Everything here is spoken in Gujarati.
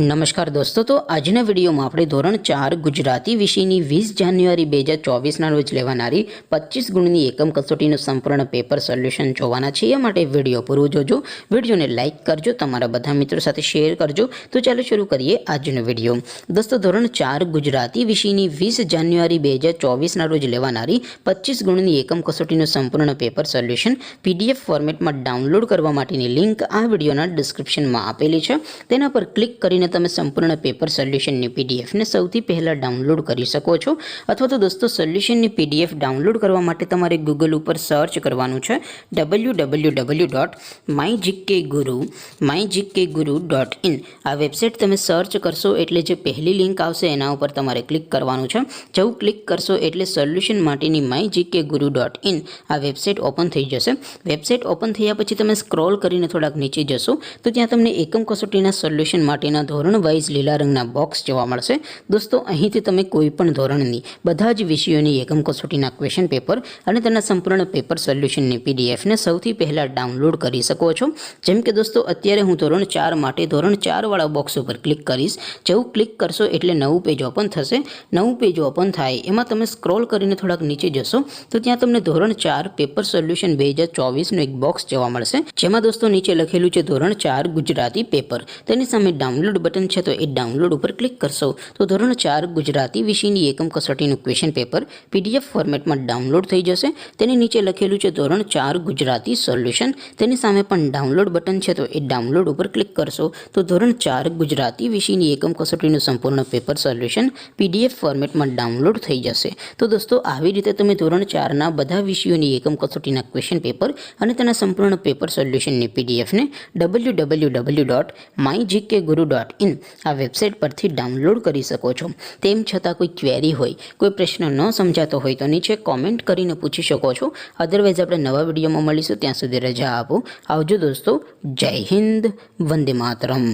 નમસ્કાર દોસ્તો, તો આજના વિડીયોમાં આપણે ધોરણ 4 ગુજરાતી વિષયની 20 જાન્યુઆરી 2024ના રોજ લેવાનારી 25 ગુણની એકમ કસોટીનું સંપૂર્ણ પેપર સોલ્યુશન જોવાના છીએ। માટે વિડીયો પૂરો જોજો, વિડીયોને લાઇક કરજો, તમારા બધા મિત્રો સાથે શેર કરજો। તો ચાલો શરૂ કરીએ આજનો વિડીયો। દોસ્તો, ધોરણ 4 ગુજરાતી વિષયની 20 જાન્યુઆરી 2024ના રોજ લેવાનારી 25 ગુણની એકમ કસોટીનું સંપૂર્ણ પેપર સોલ્યુશન PDF ફોર્મેટમાં ડાઉનલોડ કરવા માટેની લિંક આ વિડીયોના ડિસ્ક્રિપ્શનમાં આપેલી છે। તેના પર ક્લિક કરીને તમે સંપૂર્ણ પેપર સોલ્યુશનની PDF ને સૌથી પહેલા ડાઉનલોડ કરી શકો છો। અથવા તો દોસ્તો, સોલ્યુશનની PDF ડાઉનલોડ કરવા માટે તમારે ગૂગલ ઉપર સર્ચ કરવાનું છે www.mygkguru.in। આ વેબસાઇટ તમે સર્ચ કરશો એટલે જે પહેલી લિંક આવશે એના ઉપર તમારે ક્લિક કરવાનું છે। જેવું ક્લિક કરશો એટલે સોલ્યુશન માટેની mygkguru.in આ વેબસાઇટ ઓપન થઈ જશે। વેબસાઇટ ઓપન થયા પછી તમે સ્ક્રોલ કરીને થોડાક નીચે જશો તો ત્યાં તમને એકમ કસોટીના સોલ્યુશન માટેના ધોરણ વાઇઝ લીલા રંગના બોક્સ જોવા મળશે। દોસ્તો, અહીંથી તમે કોઈ પણ ધોરણની બધા જ વિષયોની એકમ કસોટીના ક્વેશ્ચન પેપર અને તેના સંપૂર્ણ પેપર સોલ્યુશનની PDF ને સૌથી પહેલા ડાઉનલોડ કરી શકો છો। જેમ કે દોસ્તો, અત્યારે હું ધોરણ 4 માટે ધોરણ 4 વાળા બોક્સ ઉપર ક્લિક કરીશ। જેવું ક્લિક કરશો એટલે નવું પેજ ઓપન થશે। નવું પેજ ઓપન થાય એમાં તમે સ્ક્રોલ કરીને થોડાક નીચે જશો તો ત્યાં તમને ધોરણ 4 પેપર સોલ્યુશન 2024નું એક બોક્સ જોવા મળશે, જેમાં દોસ્તો નીચે લખેલું છે ધોરણ 4 ગુજરાતી પેપર। તેની સામે ડાઉનલોડ બટન છે તો એ ડાઉનલોડ ઉપર ક્લિક કરશો તો ધોરણ 4 ગુજરાતી વિષયની એકમ કસોટીનું ક્વેશ્ચન પેપર PDF ફોર્મેટમાં ડાઉનલોડ થઈ જશે। તેની નીચે લખેલું છે ધોરણ 4 ગુજરાતી સોલ્યુશન। તેની સામે પણ ડાઉનલોડ બટન છે તો એ ડાઉનલોડ ઉપર ક્લિક કરશો તો ધોરણ 4 ગુજરાતી વિષયની એકમ કસોટીનું સંપૂર્ણ પેપર સોલ્યુશન PDF ફોર્મેટમાં ડાઉનલોડ થઈ જશે। તો દોસ્તો, આવી રીતે તમે ધોરણ 4ના બધા વિષયોની એકમ કસોટીના ક્વેશ્ચન પેપર અને તેના સંપૂર્ણ પેપર સોલ્યુશનની PDF ને www.mygkguru.in આ વેબસાઇટ પરથી ડાઉનલોડ કરી શકો છો। તેમ છતાં કોઈ ક્વેરી હોય, કોઈ પ્રશ્ન ન સમજાતો હોય તો નીચે કોમેન્ટ કરીને પૂછી શકો છો। અધરવાઇઝ આપણે નવા વિડીયોમાં મળીશું, ત્યાં સુધી રજા આપો। આવજો દોસ્તો, જય હિન્દ, વંદે માતરમ।